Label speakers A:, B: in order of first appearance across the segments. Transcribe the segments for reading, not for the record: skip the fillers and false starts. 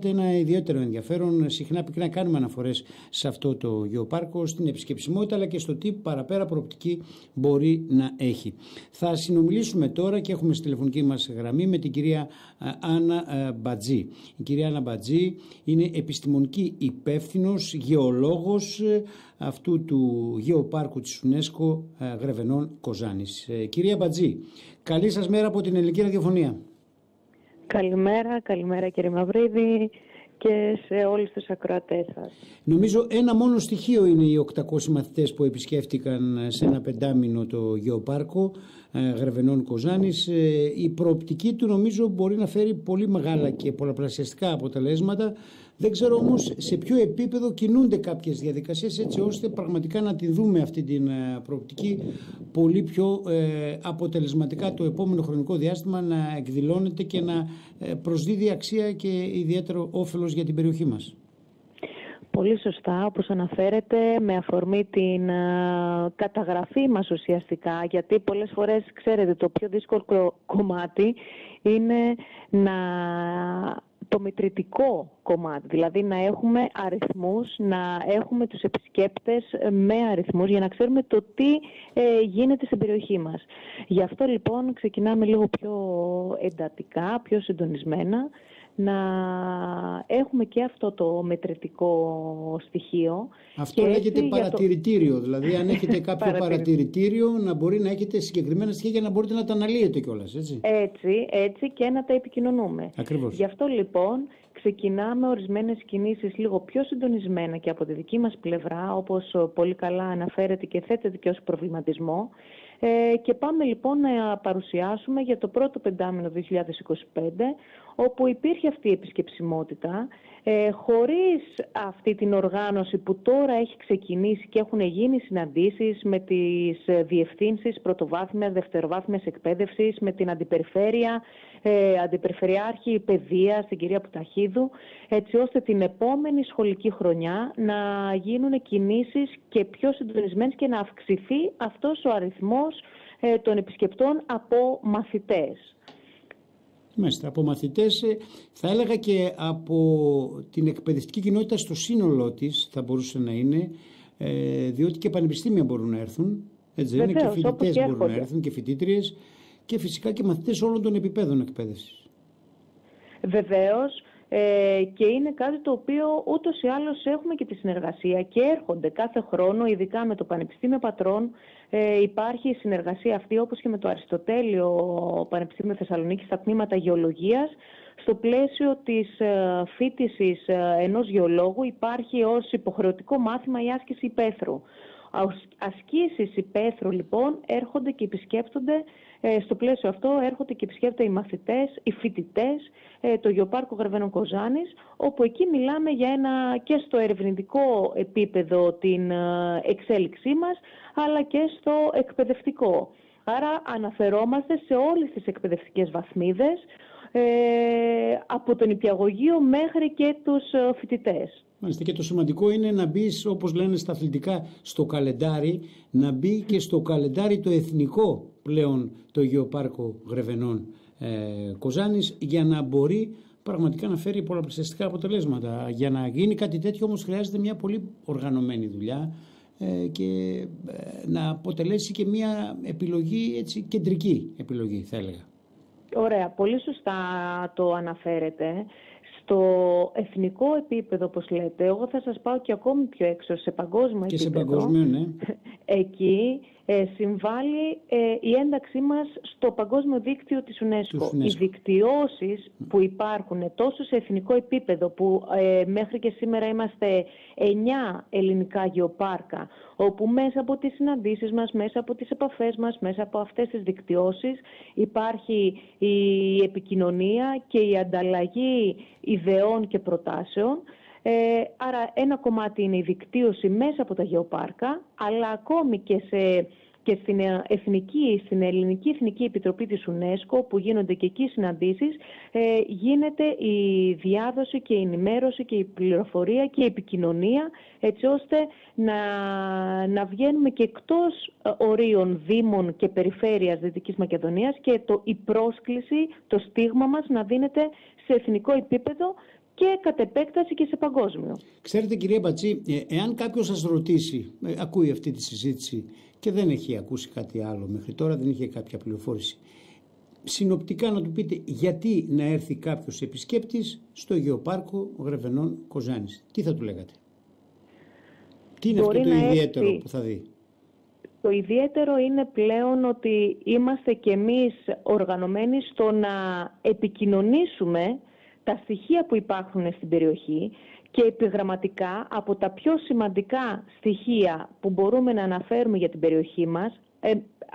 A: Ένα ιδιαίτερο ενδιαφέρον. Συχνά πυκνά κάνουμε αναφορές σε αυτό το γεωπάρκο, στην επισκεψιμότητα αλλά και στο τι παραπέρα προοπτική μπορεί να έχει. Θα συνομιλήσουμε τώρα και έχουμε στη τηλεφωνική μας γραμμή με την κυρία Άννα Μπατζή. Η κυρία Άννα Μπατζή είναι επιστημονική υπεύθυνος, γεωλόγος αυτού του γεωπάρκου της UNESCO Γρεβενών Κοζάνης. Κυρία Μπατζή, καλή σας μέρα από την Ελληνική Ραδιοφωνία.
B: Καλημέρα κύριε Μαυρίδη και σε όλους τους ακροατές σας.
A: Νομίζω ένα μόνο στοιχείο είναι οι 800 μαθητές που επισκέφτηκαν σε ένα πεντάμινο το γεωπάρκο Γρεβενών Κοζάνης. Η προοπτική του νομίζω μπορεί να φέρει πολύ μεγάλα και πολλαπλασιαστικά αποτελέσματα. Δεν ξέρω όμως σε ποιο επίπεδο κινούνται κάποιες διαδικασίες έτσι ώστε πραγματικά να τη δούμε αυτή την προοπτική πολύ πιο αποτελεσματικά το επόμενο χρονικό διάστημα, να εκδηλώνεται και να προσδίδει αξία και ιδιαίτερο όφελος για την περιοχή μας.
B: Πολύ σωστά, όπως αναφέρετε, με αφορμή την καταγραφή μας ουσιαστικά, γιατί πολλές φορές, ξέρετε, το πιο δύσκολο κομμάτι είναι το μετρητικό κομμάτι, δηλαδή να έχουμε αριθμούς, να έχουμε τους επισκέπτες με αριθμούς για να ξέρουμε το τι γίνεται στην περιοχή μας. Γι' αυτό λοιπόν ξεκινάμε λίγο πιο εντατικά, πιο συντονισμένα, να έχουμε και αυτό το μετρητικό στοιχείο.
A: Αυτό λέγεται παρατηρητήριο, δηλαδή αν έχετε κάποιο παρατηρητήριο να μπορεί να έχετε συγκεκριμένα στοιχεία για να μπορείτε να τα αναλύετε κιόλας, έτσι.
B: Έτσι και να τα επικοινωνούμε.
A: Ακριβώς.
B: Γι' αυτό λοιπόν ξεκινάμε ορισμένες κινήσεις λίγο πιο συντονισμένα και από τη δική μας πλευρά, όπως πολύ καλά αναφέρεται και θέτεται και ως προβληματισμό. Και πάμε λοιπόν να παρουσιάσουμε για το πρώτο πεντάμινο 2025, όπου υπήρχε αυτή η επισκεψιμότητα, χωρίς αυτή την οργάνωση που τώρα έχει ξεκινήσει και έχουν γίνει συναντήσεις με τις διευθύνσεις πρωτοβάθμιας, δευτεροβάθμιας εκπαίδευσης, με την αντιπεριφέρεια, αντιπεριφερειάρχη παιδείας, την κυρία Πουταχίδου, έτσι ώστε την επόμενη σχολική χρονιά να γίνουν κινήσεις και πιο συντονισμένες και να αυξηθεί αυτός ο αριθμός των επισκεπτών από μαθητές.
A: Μάλιστα, από μαθητές, θα έλεγα και από την εκπαιδευτική κοινότητα στο σύνολό της θα μπορούσε να είναι, διότι και πανεπιστήμια μπορούν να έρθουν, έτσι είναι, και φοιτητές μπορούν να έρθουν και φοιτήτριες και φυσικά και μαθητές όλων των επιπέδων εκπαίδευσης. Βεβαίως,
B: και είναι κάτι το οποίο ούτως ή άλλως έχουμε και τη συνεργασία και έρχονται κάθε χρόνο, ειδικά με το Πανεπιστήμιο Πατρών, υπάρχει η συνεργασία αυτή, όπως και με το Αριστοτέλειο Πανεπιστήμιο Θεσσαλονίκης στα τμήματα γεωλογίας. Στο πλαίσιο της φοίτησης ενός γεωλόγου υπάρχει ως υποχρεωτικό μάθημα η άσκηση υπαίθρου. Ασκήσεις υπαίθρου λοιπόν έρχονται και επισκέπτονται, στο πλαίσιο αυτό έρχονται και επισκέπτονται οι μαθητές, οι φοιτητές, το Γεωπάρκο Γρεβενών Κοζάνης, όπου εκεί μιλάμε για ένα και στο ερευνητικό επίπεδο την εξέλιξή μας, αλλά και στο εκπαιδευτικό. Άρα αναφερόμαστε σε όλες τις εκπαιδευτικές βαθμίδες, από τον νηπιαγωγείο μέχρι και τους φοιτητές.
A: Μάλιστα, και το σημαντικό είναι να μπει, όπως λένε στα αθλητικά, στο καλεντάρι, να μπει και στο καλεντάρι το εθνικό πλέον το Γεωπάρκο Γρεβενών Κοζάνης, για να μπορεί πραγματικά να φέρει πολλαπλασιαστικά αποτελέσματα. Για να γίνει κάτι τέτοιο όμως χρειάζεται μια πολύ οργανωμένη δουλειά και να αποτελέσει και μια επιλογή, έτσι, κεντρική επιλογή θα έλεγα.
B: Ωραία, πολύ σωστά το αναφέρετε. Στο εθνικό επίπεδο, όπως λέτε, εγώ θα σας πάω και ακόμη πιο έξω, σε παγκόσμιο
A: και
B: επίπεδο.
A: Σε παγκόσμιο, ναι.
B: Εκεί συμβάλλει η ένταξή μας στο παγκόσμιο δίκτυο της UNESCO. Οι δικτυώσεις που υπάρχουν τόσο σε εθνικό επίπεδο, που μέχρι και σήμερα είμαστε 9 ελληνικά γεωπάρκα, όπου μέσα από τις συναντήσεις μας, μέσα από τις επαφές μας, μέσα από αυτές τις δικτυώσεις υπάρχει η επικοινωνία και η ανταλλαγή ιδεών και προτάσεων. Άρα ένα κομμάτι είναι η δικτύωση μέσα από τα γεωπάρκα, αλλά ακόμη και στην Ελληνική Εθνική Επιτροπή της UNESCO, που γίνονται και εκεί συναντήσεις, γίνεται η διάδοση και η ενημέρωση και η πληροφορία και η επικοινωνία, έτσι ώστε να βγαίνουμε και εκτός ορίων Δήμων και Περιφέρειας Δυτικής Μακεδονίας και η πρόσκληση, το στίγμα μας να δίνεται σε εθνικό επίπεδο και κατ' επέκταση και σε παγκόσμιο.
A: Ξέρετε, κυρία Μπατζή, εάν κάποιος σας ρωτήσει, ακούει αυτή τη συζήτηση και δεν έχει ακούσει κάτι άλλο μέχρι τώρα, δεν είχε κάποια πληροφόρηση, συνοπτικά να του πείτε γιατί να έρθει κάποιος επισκέπτης στο Γεωπάρκο Γρεβενών Κοζάνης, τι θα του λέγατε? Τι είναι αυτό το ιδιαίτερο που θα δει?
B: Το ιδιαίτερο είναι πλέον ότι είμαστε κι εμείς οργανωμένοι στο να επικοινωνήσουμε τα στοιχεία που υπάρχουν στην περιοχή και επιγραμματικά από τα πιο σημαντικά στοιχεία που μπορούμε να αναφέρουμε για την περιοχή μας.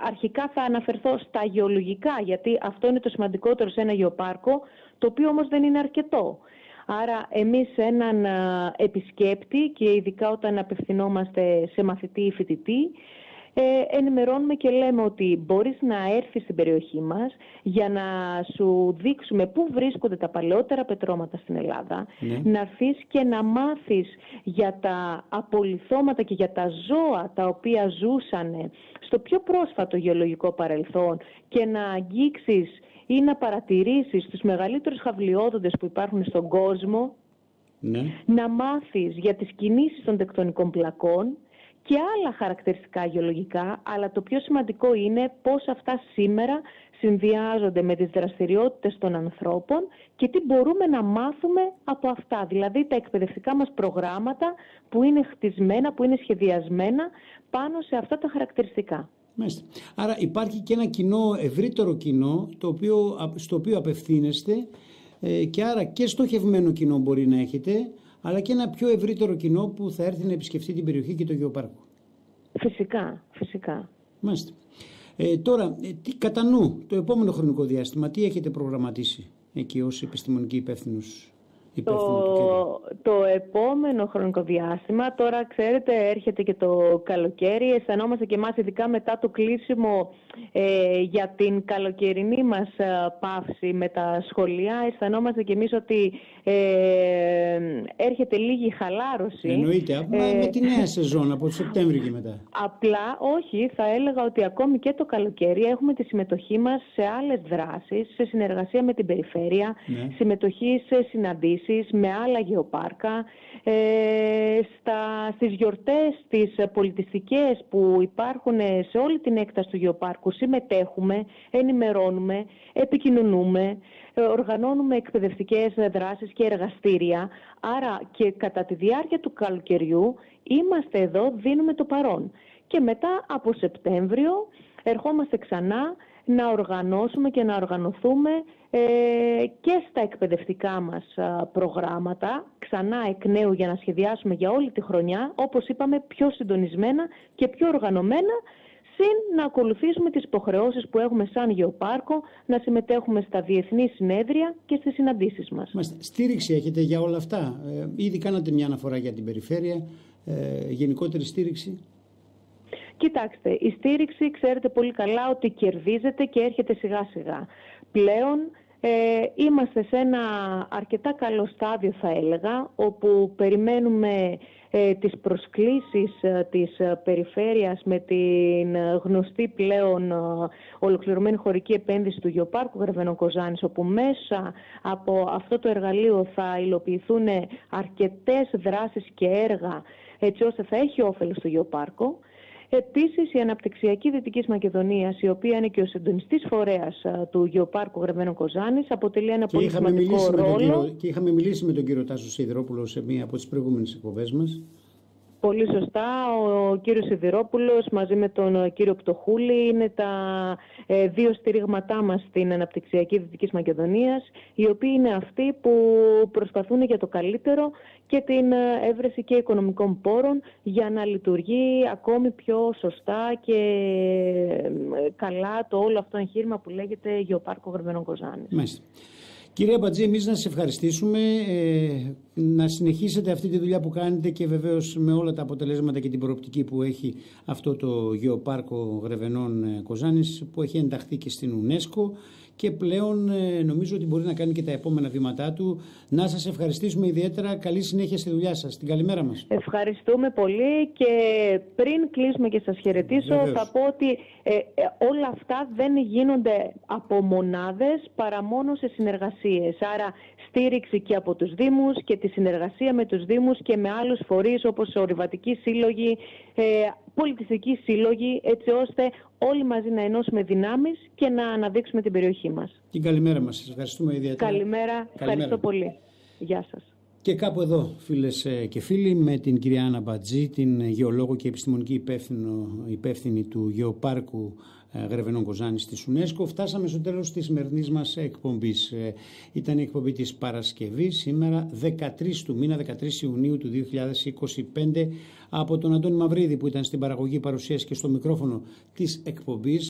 B: Αρχικά θα αναφερθώ στα γεωλογικά, γιατί αυτό είναι το σημαντικότερο σε ένα γεωπάρκο, το οποίο όμως δεν είναι αρκετό. Άρα εμείς έναν επισκέπτη, και ειδικά όταν απευθυνόμαστε σε μαθητή ή φοιτητή, ενημερώνουμε και λέμε ότι μπορείς να έρθεις στην περιοχή μας για να σου δείξουμε πού βρίσκονται τα παλαιότερα πετρώματα στην Ελλάδα, να έρθεις και να μάθεις για τα απολιθώματα και για τα ζώα τα οποία ζούσαν στο πιο πρόσφατο γεωλογικό παρελθόν και να αγγίξεις ή να παρατηρήσεις τους μεγαλύτερους χαυλιόδοντες που υπάρχουν στον κόσμο, να μάθεις για τις κινήσεις των τεκτονικών πλακών και άλλα χαρακτηριστικά γεωλογικά, αλλά το πιο σημαντικό είναι πώς αυτά σήμερα συνδυάζονται με τις δραστηριότητες των ανθρώπων και τι μπορούμε να μάθουμε από αυτά. Δηλαδή τα εκπαιδευτικά μας προγράμματα που είναι χτισμένα, που είναι σχεδιασμένα πάνω σε αυτά τα χαρακτηριστικά.
A: Μάλιστα. Άρα υπάρχει και ένα κοινό, ευρύτερο κοινό, στο οποίο απευθύνεστε, και άρα και στοχευμένο κοινό μπορεί να έχετε, αλλά και ένα πιο ευρύτερο κοινό που θα έρθει να επισκεφτεί την περιοχή και το Γεωπάρκο.
B: Φυσικά.
A: Μάλιστα. Τώρα, κατά νου, το επόμενο χρονικό διάστημα, τι έχετε προγραμματίσει εκεί ως επιστημονική υπεύθυνος?
B: Το επόμενο χρονικό διάστημα, τώρα ξέρετε έρχεται και το καλοκαίρι, αισθανόμαστε και εμάς ειδικά μετά το κλείσιμο για την καλοκαιρινή μας παύση με τα σχολεία, αισθανόμαστε και εμείς ότι έρχεται λίγη χαλάρωση.
A: Εννοείται, με τη νέα σεζόν από το Σεπτέμβριο και μετά.
B: Απλά όχι, θα έλεγα ότι ακόμη και το καλοκαίρι έχουμε τη συμμετοχή μας σε άλλες δράσεις, σε συνεργασία με την περιφέρεια, συμμετοχή σε συναντήσεις με άλλα γεωπάρκα, στις γιορτές τις πολιτιστικές που υπάρχουν σε όλη την έκταση του γεωπάρκου συμμετέχουμε, ενημερώνουμε, επικοινωνούμε, οργανώνουμε εκπαιδευτικές δράσεις και εργαστήρια. Άρα και κατά τη διάρκεια του καλοκαιριού είμαστε εδώ, δίνουμε το παρόν. Και μετά από Σεπτέμβριο ερχόμαστε ξανά να οργανώσουμε και να οργανωθούμε και στα εκπαιδευτικά μας προγράμματα, ξανά εκ νέου για να σχεδιάσουμε για όλη τη χρονιά, όπως είπαμε, πιο συντονισμένα και πιο οργανωμένα, συν να ακολουθήσουμε τις υποχρεώσεις που έχουμε σαν γεωπάρκο, να συμμετέχουμε στα διεθνή συνέδρια και στις συναντήσεις μας.
A: Στήριξη έχετε για όλα αυτά? Ήδη κάνατε μια αναφορά για την περιφέρεια, γενικότερη στήριξη?
B: Κοιτάξτε, η στήριξη ξέρετε πολύ καλά ότι κερδίζεται και έρχεται σιγά σιγά. Πλέον είμαστε σε ένα αρκετά καλό στάδιο θα έλεγα, όπου περιμένουμε τις προσκλήσεις της περιφέρειας με την γνωστή πλέον ολοκληρωμένη χωρική επένδυση του Γεωπάρκου Γρεβενών Κοζάνης, όπου μέσα από αυτό το εργαλείο θα υλοποιηθούν αρκετές δράσεις και έργα έτσι ώστε θα έχει όφελος στο Γεωπάρκο. Επίσης, η Αναπτυξιακή Δυτικής Μακεδονίας, η οποία είναι και ο συντονιστής φορέας του Γεωπάρκου Γρεβενών Κοζάνης, αποτελεί ένα πολύ σημαντικό ρόλο.
A: Και είχαμε μιλήσει με τον κύριο Τάσο Σιδηρόπουλο σε μία από τις προηγούμενες εκπομπές μας.
B: Πολύ σωστά. Ο κύριος Σιδηρόπουλος μαζί με τον κύριο Πτωχούλη είναι τα δύο στηρίγματά μας στην Αναπτυξιακή Δυτικής Μακεδονίας, οι οποίοι είναι αυτοί που προσπαθούν για το καλύτερο και την έβρεση και οικονομικών πόρων για να λειτουργεί ακόμη πιο σωστά και καλά το όλο αυτό εγχείρημα που λέγεται Γεωπάρκο Γρεβενών Κοζάνης.
A: Μάλιστα. Κυρία Μπατζή, εμείς να σας ευχαριστήσουμε, να συνεχίσετε αυτή τη δουλειά που κάνετε και βεβαίως με όλα τα αποτελέσματα και την προοπτική που έχει αυτό το Γεωπάρκο Γρεβενών Κοζάνης, που έχει ενταχθεί και στην UNESCO και πλέον νομίζω ότι μπορεί να κάνει και τα επόμενα βήματά του. Να σας ευχαριστήσουμε ιδιαίτερα. Καλή συνέχεια στη δουλειά σας. Την καλημέρα μας.
B: Ευχαριστούμε πολύ και πριν κλείσουμε και σας χαιρετήσω, θα πω ότι όλα αυτά δεν γίνονται από μονάδες παρά μόνο σε συνεργασίες. Άρα στήριξη και από τους Δήμους και τη συνεργασία με τους Δήμους και με άλλους φορείς όπως ορειβατικοί σύλλογοι, πολιτιστικοί σύλλογοι, έτσι ώστε όλοι μαζί να ενώσουμε δυνάμεις και να αναδείξουμε την περιοχή μας.
A: Την καλημέρα μας. Σας ευχαριστούμε ιδιαίτερα.
B: Καλημέρα. Ευχαριστώ πολύ. Γεια σας.
A: Και κάπου εδώ, φίλες και φίλοι, με την κυρία Άννα Μπατζή, την γεωλόγο και επιστημονική υπεύθυνη του Γεωπάρκου Γρεβενών Κοζάνης της UNESCO, φτάσαμε στο τέλος της σημερινής μας εκπομπής. Ήταν η εκπομπή της Παρασκευής, σήμερα 13 του μήνα, 13 Ιουνίου του 2025, από τον Αντώνη Μαυρίδη που ήταν στην παραγωγή, παρουσίαση και στο μικρόφωνο της εκπομπής.